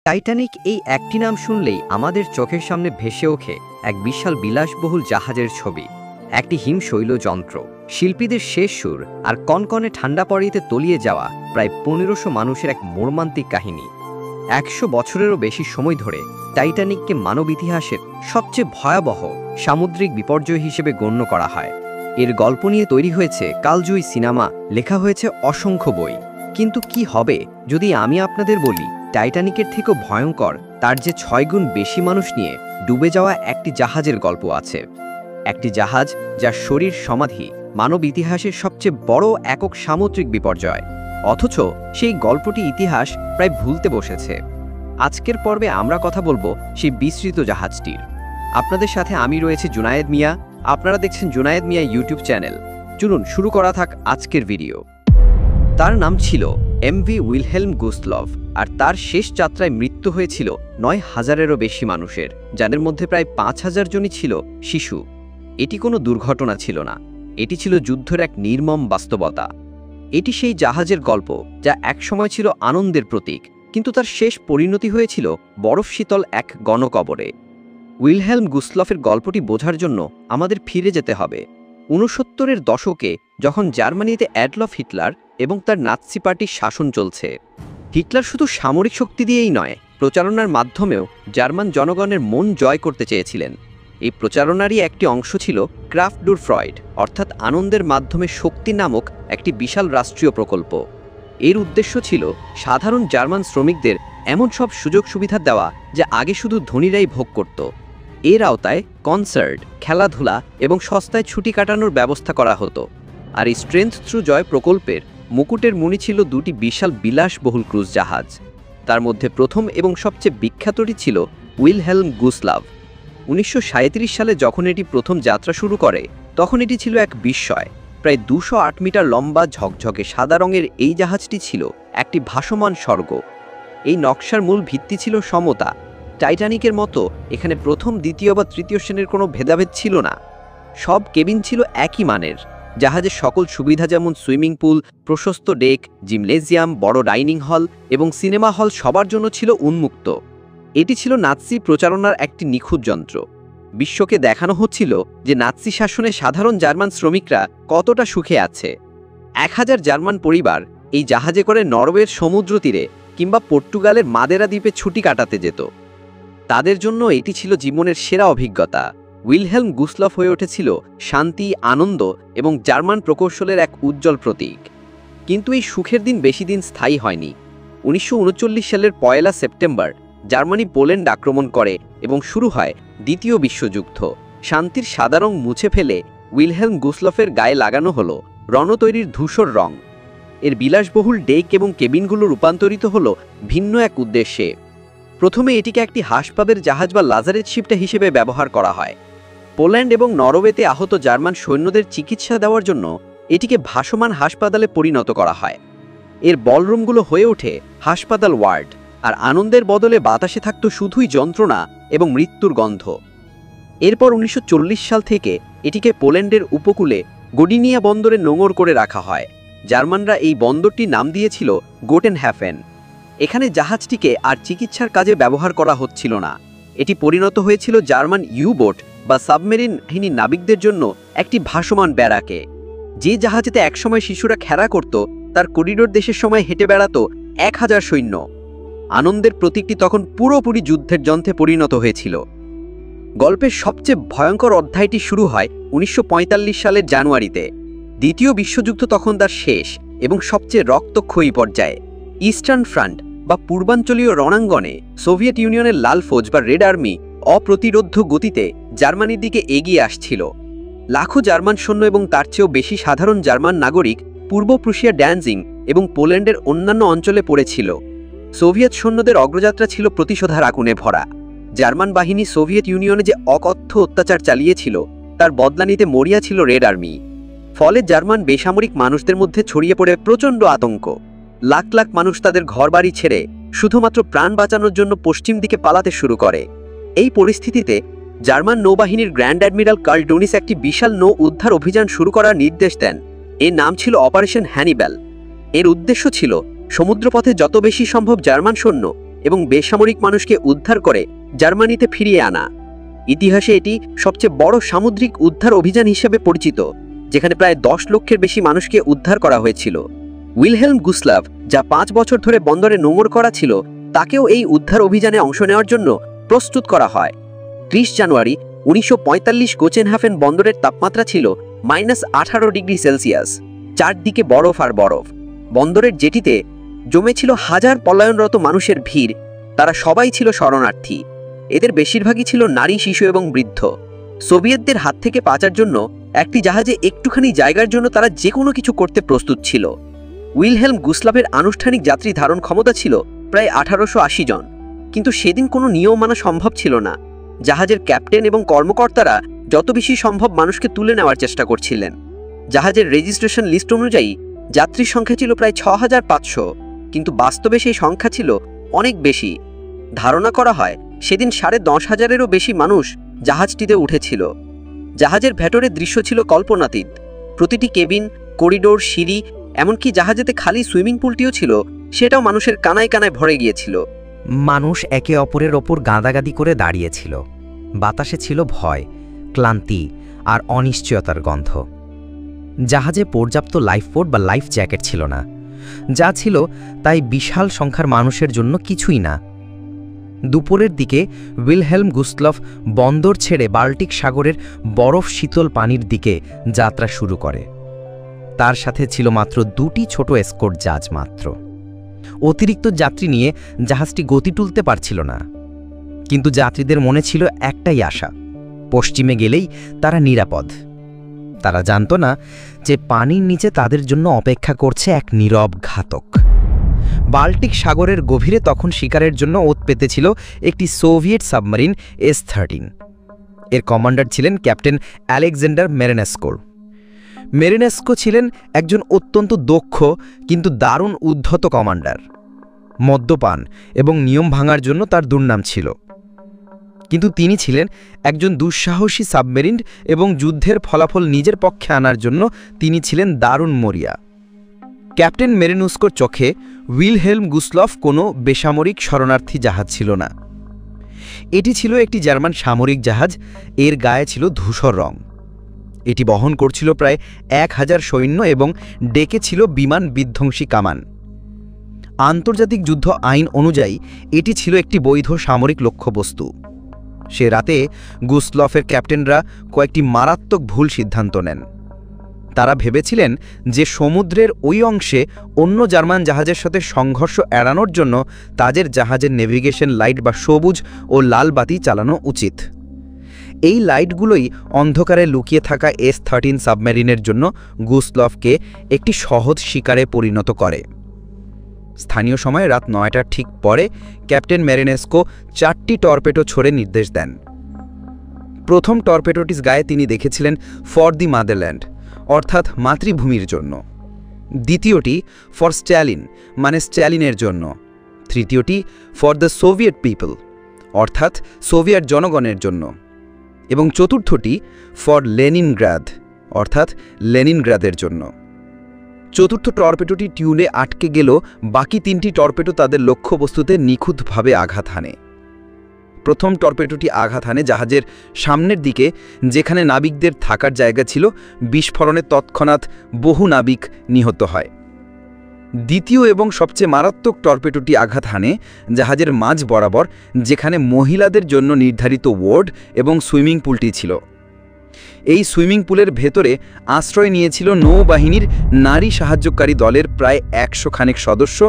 Titanic এই একটি নাম শুনলেই আমাদের চোখের সামনে ভেসে ওঠে এক বিশাল বিলাসবহুল জাহাজের ছবি, একটি হিমশৈল যন্ত্র, শিল্পীদের শেষ সুর আর কনকনে ঠান্ডা পড়িতে তলিয়ে যাওয়া প্রায় ১৫০০ মানুষের এক মর্মান্তিক কাহিনী। ১০০ বছরেরও বেশি সময় ধরে টাইটানিককে মানব ইতিহাসের সবচেয়ে ভয়াবহ সামুদ্রিক বিপর্যয় হিসেবে গণ্য করা হয়। এর গল্প নিয়ে তৈরি হয়েছে কালজয়ী সিনেমা, লেখা হয়েছে অসংখ্য বই। কিন্তু কি হবে যদি আমি আপনাদের বলি টাইটানিকের থেকেও ভয়ঙ্কর তার যে ৬ গুণ বেশি মানুষ নিয়ে ডুবে যাওয়া একটি জাহাজের গল্প আছে। একটি জাহাজ যার শরীর সমাধি মানব ইতিহাসের সবচেয়ে বড় একক সামুদ্রিক বিপর্যয়, অথচ সেই গল্পটি ইতিহাস প্রায় ভুলতে বসেছে। আজকের পর্বে আমরা কথা বলবো সেই বিস্মৃত জাহাজটির। আপনাদের সাথে আমি রয়েছে জুনায়েদ মিয়া, আপনারা দেখছেন জুনায়েদ মিয়া ইউটিউব চ্যানেল। চলুন শুরু করা থাক আজকের ভিডিও। তার নাম ছিল এমভি উইলহেলম গুস্তলভ, আর তার শেষ যাত্রায় মৃত্যু হয়েছিল ৯,০০০-এরও বেশি মানুষের, যাদের মধ্যে প্রায় ৫,০০০ জনই ছিল শিশু। এটি কোনো দুর্ঘটনা ছিল না, এটি ছিল যুদ্ধের এক নির্মম বাস্তবতা। এটি সেই জাহাজের গল্প যা একসময় ছিল আনন্দের প্রতীক, কিন্তু তার শেষ পরিণতি হয়েছিল বরফ শীতল এক গণকবরে। উইলহেলম গুস্তলভের গল্পটি বোঝার জন্য আমাদের ফিরে যেতে হবে ৬৯-এর দশকে, যখন জার্মানিতে অ্যাডলফ হিটলার এবং তার নাৎসি পার্টির শাসন চলছে। হিটলার শুধু সামরিক শক্তি দিয়েই নয়, প্রচারণার মাধ্যমেও জার্মান জনগণের মন জয় করতে চেয়েছিলেন। এই প্রচারণারই একটি অংশ ছিল ক্রাফট ডুর ফ্রয়েড, অর্থাৎ আনন্দের মাধ্যমে শক্তি নামক একটি বিশাল রাষ্ট্রীয় প্রকল্প। এর উদ্দেশ্য ছিল সাধারণ জার্মান শ্রমিকদের এমন সব সুযোগ সুবিধা দেওয়া যা আগে শুধু ধনীরাই ভোগ করত। এর আওতায় কনসার্ট, খেলাধুলা এবং সস্তায় ছুটি কাটানোর ব্যবস্থা করা হতো। আর এই স্ট্রেংথ থ্রু জয় প্রকল্পের মুকুটের মণি ছিল দুটি বিশাল বিলাসবহুল ক্রুজ জাহাজ। তার মধ্যে প্রথম এবং সবচেয়ে বিখ্যাতটি ছিল উইলহেলম গুস্তলভ। ১৯৩৭ সালে যখন এটি প্রথম যাত্রা শুরু করে, তখন এটি ছিল এক বিস্ময়। প্রায় ২০৮ মিটার লম্বা ঝকঝকে সাদা রঙের এই জাহাজটি ছিল একটি ভাসমান স্বর্গ। এই নকশার মূল ভিত্তি ছিল সমতা। টাইটানিকের মতো এখানে প্রথম, দ্বিতীয় বা তৃতীয় শ্রেণীর কোনো ভেদাভেদ ছিল না। সব কেবিন ছিল একই মানের। জাহাজের সকল সুবিধা যেমন সুইমিং পুল, প্রশস্ত ডেক, জিমনেজিয়াম, বড় ডাইনিং হল এবং সিনেমা হল সবার জন্য ছিল উন্মুক্ত। এটি ছিল নাৎসি প্রচারণার একটি নিখুঁত যন্ত্র। বিশ্বকে দেখানো হচ্ছিল যে নাৎসি শাসনে সাধারণ জার্মান শ্রমিকরা কতটা সুখে আছে। ১,০০০ জার্মান পরিবার এই জাহাজে করে নরওয়ের সমুদ্র তীরে কিংবা পর্তুগালের মাদেরা দ্বীপে ছুটি কাটাতে যেত। তাদের জন্য এটি ছিল জীবনের সেরা অভিজ্ঞতা। উইলহেলম গুস্তলভ হয়ে উঠেছিল শান্তি, আনন্দ এবং জার্মান প্রকৌশলের এক উজ্জ্বল প্রতীক। কিন্তু এই সুখের দিন বেশি দিন স্থায়ী হয়নি। ১৯৩৯ সালের ১ সেপ্টেম্বর জার্মানি পোল্যান্ড আক্রমণ করে এবং শুরু হয় দ্বিতীয় বিশ্বযুদ্ধ। শান্তির সাদা রং মুছে ফেলে উইলহেলম গুস্তলভের গায়ে লাগানো হলো রণতৈরির ধূসর রং। এর বিলাসবহুল ডেক এবং কেবিনগুলো রূপান্তরিত হলো ভিন্ন এক উদ্দেশ্যে। প্রথমে এটিকে একটি হাসপাতালের জাহাজ বা লাজারেট শিপটা হিসেবে ব্যবহার করা হয়। পোল্যান্ড এবং নরওয়েতে আহত জার্মান সৈন্যদের চিকিৎসা দেওয়ার জন্য এটিকে ভাসমান হাসপাতালে পরিণত করা হয়। এর বলরুমগুলো হয়ে ওঠে হাসপাতাল ওয়ার্ড, আর আনন্দের বদলে বাতাসে থাকত শুধুই যন্ত্রণা এবং মৃত্যুর গন্ধ। এরপর ১৯৪০ সাল থেকে এটিকে পোল্যান্ডের উপকূলে গডিনিয়া বন্দরে নোঙর করে রাখা হয়। জার্মানরা এই বন্দরটির নাম দিয়েছিল গোটেনহ্যাফেন। এখানে জাহাজটিকে আর চিকিৎসার কাজে ব্যবহার করা হচ্ছিল না। এটি পরিণত হয়েছিল জার্মান ইউবোট বা সাবমেরিন বাহিনীর নাবিকদের জন্য একটি ভাসমান ব্যারাকে। যে জাহাজেতে একসময় শিশুরা খেলা করত, তার করিডোর দেশের সময় হেঁটে বেড়াত ১,০০০ সৈন্য। আনন্দের প্রতীকটি তখন পুরোপুরি যুদ্ধের যন্ত্রে পরিণত হয়েছিল। গল্পের সবচেয়ে ভয়ঙ্কর অধ্যায়টি শুরু হয় ১৯৪৫ সালের জানুয়ারিতে। দ্বিতীয় বিশ্বযুদ্ধ তখন তার শেষ এবং সবচেয়ে রক্তক্ষয়ী পর্যায়ে। ইস্টার্ন ফ্রন্ট বা পূর্বাঞ্চলীয় রণাঙ্গনে সোভিয়েত ইউনিয়নের লাল ফৌজ বা রেড আর্মি অপ্রতিরোধ্য গতিতে জার্মানির দিকে এগিয়ে আসছিল। লাখো জার্মান সৈন্য এবং তার চেয়েও বেশি সাধারণ জার্মান নাগরিক পূর্ব প্রুশিয়া, ড্যানজিং এবং পোল্যান্ডের অন্যান্য অঞ্চলে পড়েছিল। সোভিয়েত সৈন্যদের অগ্রযাত্রা ছিল প্রতিশোধার আগুনে ভরা। জার্মান বাহিনী সোভিয়েত ইউনিয়নে যে অকথ্য অত্যাচার চালিয়েছিল, তার বদলা নিতে মরিয়া ছিল রেড আর্মি। ফলে জার্মান বেসামরিক মানুষদের মধ্যে ছড়িয়ে পড়ে প্রচণ্ড আতঙ্ক। লাখ লাখ মানুষ তাদের ঘরবাড়ি ছেড়ে শুধুমাত্র প্রাণ বাঁচানোর জন্য পশ্চিম দিকে পালাতে শুরু করে। এই পরিস্থিতিতে জার্মান নৌবাহিনীর গ্র্যান্ড অ্যাডমিরাল কার্ল ডোনিস একটি বিশাল নৌ উদ্ধার অভিযান শুরু করার নির্দেশ দেন। এর নাম ছিল অপারেশন হ্যানিবাল। এর উদ্দেশ্য ছিল সমুদ্রপথে যত বেশি সম্ভব জার্মান সৈন্য এবং বেসামরিক মানুষকে উদ্ধার করে জার্মানিতে ফিরিয়ে আনা। ইতিহাসে এটি সবচেয়ে বড় সামুদ্রিক উদ্ধার অভিযান হিসেবে পরিচিত, যেখানে প্রায় 10 লক্ষের বেশি মানুষকে উদ্ধার করা হয়েছিল। উইলহেলম গুসলাভ, যা 5 বছর ধরে বন্দরে নোঙর করা ছিল, তাকেও এই উদ্ধার অভিযানে অংশ নেওয়ার জন্য প্রস্তুত করা হয়। 30 জানুয়ারি 1945 গোচেনহাফেন বন্দরের তাপমাত্রা ছিল -18 ডিগ্রি সেলসিয়াস। চারদিকে বরফ আর বরফ। বন্দরের জেটিতে জমেছিল হাজার পলায়নরত মানুষের ভিড়। তারা সবাই ছিল শরণার্থী। এদের বেশিরভাগই ছিল নারী, শিশু এবং বৃদ্ধ। সোভিয়েতদের হাত থেকে বাঁচার জন্য একটি জাহাজে একটুখানি জায়গার জন্য তারা যে কোনো কিছু করতে প্রস্তুত ছিল। উইলহেলম গুসলাভের আনুষ্ঠানিক যাত্রী ধারণ ক্ষমতা ছিল প্রায় 1880 জন, কিন্তু সেদিন কোনো নিয়ম মানা সম্ভব ছিল না। জাহাজের ক্যাপ্টেন এবং কর্মকর্তারা যত বেশি সম্ভব মানুষকে তুলে নেওয়ার চেষ্টা করছিলেন। জাহাজের রেজিস্ট্রেশন লিস্ট অনুযায়ী যাত্রীর সংখ্যা ছিল প্রায় 6500, কিন্তু বাস্তবে সেই সংখ্যা ছিল অনেক বেশি। ধারণা করা হয় সেদিন 10,500-এরও বেশি মানুষ জাহাজটিতে উঠেছিল। জাহাজের ভেতরের দৃশ্য ছিল কল্পনাতীত। প্রতিটি কেবিন, করিডোর, সিঁড়ি, এমনকি জাহাজেতে খালি সুইমিং পুলটিও ছিল, সেটাও মানুষের কানায় কানায় ভরে গিয়েছিল। মানুষ একে অপরের ওপর গাদাগাদি করে দাঁড়িয়েছিল। বাতাসে ছিল ভয়, ক্লান্তি আর অনিশ্চয়তার গন্ধ। জাহাজে পর্যাপ্ত লাইফবোট বা লাইফ জ্যাকেট ছিল না। যা ছিল তাই বিশাল সংখ্যার মানুষের জন্য কিছুই না। দুপুরের দিকে উইলহেলম গুসলাভ বন্দর ছেড়ে বাল্টিক সাগরের বরফ শীতল পানির দিকে যাত্রা শুরু করে। তার সাথে ছিল মাত্র 2টি ছোট এসকর্ট জাহাজ মাত্র। অতিরিক্ত যাত্রী নিয়ে জাহাজটি গতি তুলতে পারছিল না, কিন্তু যাত্রীদের মনে ছিল একটাই আশা, পশ্চিমে গেলেই তারা নিরাপদ। তারা জানত না যে পানির নিচে তাদের জন্য অপেক্ষা করছে এক নীরব ঘাতক। বাল্টিক সাগরের গভীরে তখন শিকারের জন্য ওত পেতেছিল একটি সোভিয়েত সাবমেরিন S-13। এর কমান্ডার ছিলেন ক্যাপ্টেন আলেকজান্ডার মেরিনেস্কো। মেরিনেস্কো ছিলেন একজন অত্যন্ত দক্ষ কিন্তু দারুণ উদ্ধত কমান্ডার। মদ্যপান এবং নিয়ম ভাঙার জন্য তার দুর্নাম ছিল, কিন্তু তিনি ছিলেন একজন দুঃসাহসী সাবমেরিন এবং যুদ্ধের ফলাফল নিজের পক্ষে আনার জন্য তিনি ছিলেন দারুণ মরিয়া। ক্যাপ্টেন মেরিনেস্কোর চোখে উইলহেলম গুসলাভ কোনো বেসামরিক শরণার্থী জাহাজ ছিল না। এটি ছিল একটি জার্মান সামরিক জাহাজ। এর গায়ে ছিল ধূসর রং। এটি বহন করছিল প্রায় 1000 সৈন্য এবং ডেকে ছিল বিমান বিধ্বংসী কামান। আন্তর্জাতিক যুদ্ধ আইন অনুযায়ী এটি ছিল একটি বৈধ সামরিক লক্ষ্যবস্তু। সে রাতে গুসলাভের ক্যাপ্টেনরা কয়েকটি মারাত্মক ভুল সিদ্ধান্ত নেন। তারা ভেবেছিলেন যে সমুদ্রের ওই অংশে অন্য জার্মান জাহাজের সাথে সংঘর্ষ এড়ানোর জন্য তাদের জাহাজের নেভিগেশন লাইট বা সবুজ ও লাল বাতি চালানো উচিত। এই লাইটগুলোই অন্ধকারে লুকিয়ে থাকা S-13 সাবমেরিনের জন্য গুসলাভকে একটি সহজ শিকারে পরিণত করে। স্থানীয় সময় রাত 9টার ঠিক পরে ক্যাপ্টেন মেরিনেস্কো 4টি টর্পেডো ছোড়ে নির্দেশ দেন। প্রথম টর্পেডোটির গায়ে তিনি দেখেছিলেন ফর দি মাদারল্যান্ড, অর্থাৎ মাতৃভূমির জন্য। দ্বিতীয়টি ফর স্ট্যালিন, মানে স্ট্যালিনের জন্য। তৃতীয়টি ফর দ্য সোভিয়েত পিপল, অর্থাৎ সোভিয়েত জনগণের জন্য। এবং চতুর্থটি ফর লেনিনগ্রাদ, অর্থাৎ লেনিনগ্রাদের জন্য। চতুর্থ টর্পেডোটি টিউলে আটকে গেল, বাকি 3টি টর্পেডো তাদের লক্ষ্যবস্তুতে নিখুঁতভাবে আঘাত হানে। প্রথম টর্পেডোটি আঘাত হানে জাহাজের সামনের দিকে, যেখানে নাবিকদের থাকার জায়গা ছিল। বিস্ফোরণে তৎক্ষণাৎ বহু নাবিক নিহত হয়। দ্বিতীয় এবং সবচেয়ে মারাত্মক টর্পেডোটি আঘাত হানে জাহাজের মাঝ বরাবর, যেখানে মহিলাদের জন্য নির্ধারিত ওয়ার্ড এবং সুইমিং পুলটি ছিল। এই সুইমিং পুলের ভেতরে আশ্রয় নিয়েছিল নৌবাহিনীর নারী সাহায্যকারী দলের প্রায় 100 খানেক সদস্য।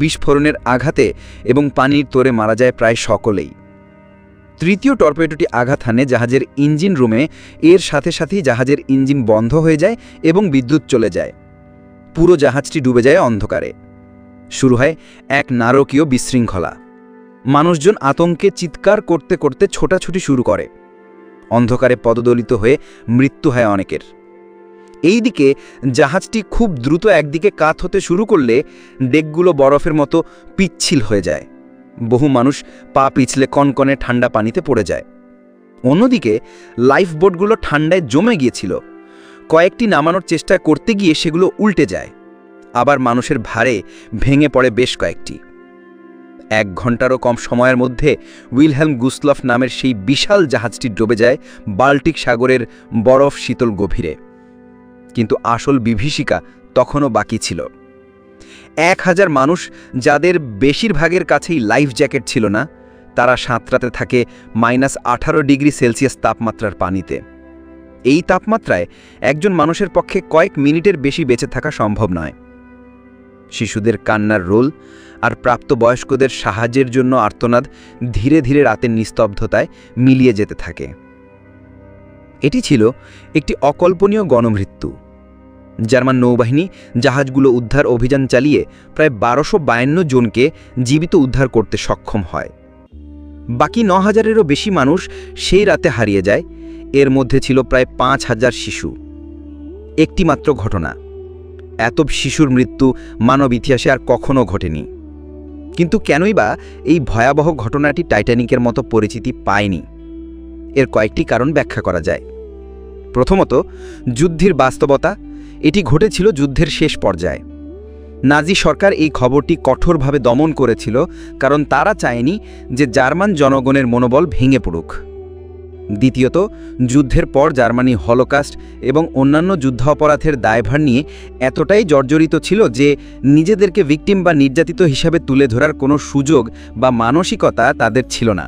বিস্ফোরণের আঘাতে এবং পানির তোরে মারা যায় প্রায় সকলেই। তৃতীয় টর্পেডোটি আঘাত হানে জাহাজের ইঞ্জিন রুমে। এর সাথে সাথেই জাহাজের ইঞ্জিন বন্ধ হয়ে যায় এবং বিদ্যুৎ চলে যায়। পুরো জাহাজটি ডুবে যায় অন্ধকারে। শুরু হয় এক নারকীয় বিশৃঙ্খলা। মানুষজন আতঙ্কে চিৎকার করতে করতে ছোটাছুটি শুরু করে। অন্ধকারে পদদলিত হয়ে মৃত্যু হয় অনেকের। এইদিকে জাহাজটি খুব দ্রুত একদিকে কাত হতে শুরু করলে ডেকগুলো বরফের মতো পিচ্ছিল হয়ে যায়। বহু মানুষ পা পিছলে কনকনে ঠান্ডা পানিতে পড়ে যায়। অন্যদিকে লাইফবোটগুলো ঠান্ডায় জমে গিয়েছিল। কয়েকটি নামানোর চেষ্টা করতে গিয়ে সেগুলো উল্টে যায়। আবার মানুষের ভারে ভেঙে পড়ে বেশ কয়েকটি। 1 ঘন্টারও কম সময়ের মধ্যে উইলহেলম গুসলফ নামের সেই বিশাল জাহাজটি ডুবে যায় বাল্টিক সাগরের বরফ শীতল গভীরে। কিন্তু আসল বিভীষিকা তখনও বাকি ছিল। 1000 মানুষ, যাদের বেশিরভাগের কাছেই লাইফ জ্যাকেট ছিল না, তারা সাঁতরাতে থাকে -18 ডিগ্রি সেলসিয়াস তাপমাত্রার পানিতে। এই তাপমাত্রায় একজন মানুষের পক্ষে কয়েক মিনিটের বেশি বেঁচে থাকা সম্ভব নয়। শিশুদের কান্নার রোল আর প্রাপ্তবয়স্কদের সাহায্যের জন্য আর্তনাদ ধীরে ধীরে রাতের নিস্তব্ধতায় মিলিয়ে যেতে থাকে। এটি ছিল একটি অকল্পনীয় গণমৃত্যু। জার্মান নৌবাহিনী জাহাজগুলো উদ্ধার অভিযান চালিয়ে প্রায় 1252 জনকে জীবিত উদ্ধার করতে সক্ষম হয়। বাকি 9000-এরও বেশি মানুষ সেই রাতে হারিয়ে যায়। এর মধ্যে ছিল প্রায় 5000 শিশু। একটি মাত্র ঘটনা। এত শিশুর মৃত্যু মানব ইতিহাসে আর কখনো ঘটেনি। কিন্তু কেনই বা এই ভয়াবহ ঘটনাটি টাইটানিকের মতো পরিচিতি পায়নি? এর কয়েকটি কারণ ব্যাখ্যা করা যায়। প্রথমত, যুদ্ধের বাস্তবতা। এটি ঘটেছিল যুদ্ধের শেষ পর্যায়ে। নাজি সরকার এই খবরটি কঠোরভাবে দমন করেছিল, কারণ তারা চায়নি যে জার্মান জনগণের মনোবল ভেঙে পড়ুক। দ্বিতীয়ত, যুদ্ধের পর জার্মানি হলোকাস্ট এবং অন্যান্য যুদ্ধাপরাধের দায়ভার নিয়ে এতটাই জর্জরিত ছিল যে নিজেদেরকে ভিকটিম বা নির্যাতিত হিসাবে তুলে ধরার কোনো সুযোগ বা মানসিকতা তাদের ছিল না।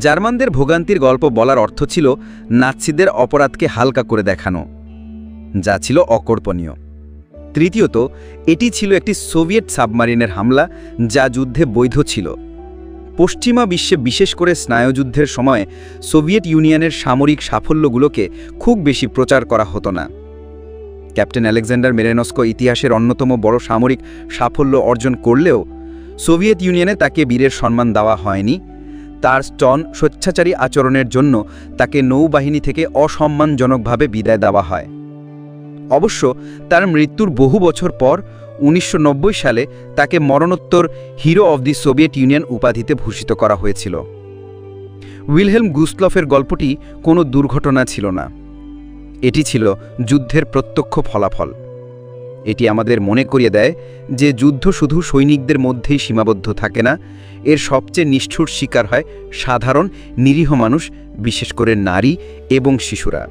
জার্মানদের ভোগান্তির গল্প বলার অর্থ ছিল নাৎসিদের অপরাধকে হালকা করে দেখানো, যা ছিল অকল্পনীয়। তৃতীয়ত, এটি ছিল একটি সোভিয়েত সাবমারিনের হামলা, যা যুদ্ধে বৈধ ছিল। পশ্চিমা বিশ্বে, বিশেষ করে স্নায়ুযুদ্ধের সময়, সোভিয়েত ইউনিয়নের সামরিক সাফল্যগুলোকে খুব বেশি প্রচার করা হতো না। ক্যাপ্টেন আলেকজান্ডার মেরেনস্কো ইতিহাসের অন্যতম বড় সামরিক সাফল্য অর্জন করলেও সোভিয়েত ইউনিয়নে তাকে বীরের সম্মান দেওয়া হয়নি। তার স্বেচ্ছাচারী আচরণের জন্য তাকে নৌবাহিনী থেকে অসম্মানজনকভাবে বিদায় দেওয়া হয়। অবশ্য তার মৃত্যুর বহু বছর পর 1990 সালে তাকে মরণোত্তর hero of the Soviet union উপাধিতে ভূষিত করা হয়েছিল। উইলহেলম গুসলফের গল্পটি কোনো দুর্ঘটনা ছিল না, এটি ছিল যুদ্ধের প্রত্যক্ষ ফলাফল। এটি আমাদের মনে করিয়ে দেয় যে যুদ্ধ শুধু সৈনিকদের মধ্যেই সীমাবদ্ধ থাকে না, এর সবচেয়ে নিষ্ঠুর শিকার হয় সাধারণ নিরীহ মানুষ, বিশেষ করে নারী এবং শিশুরা।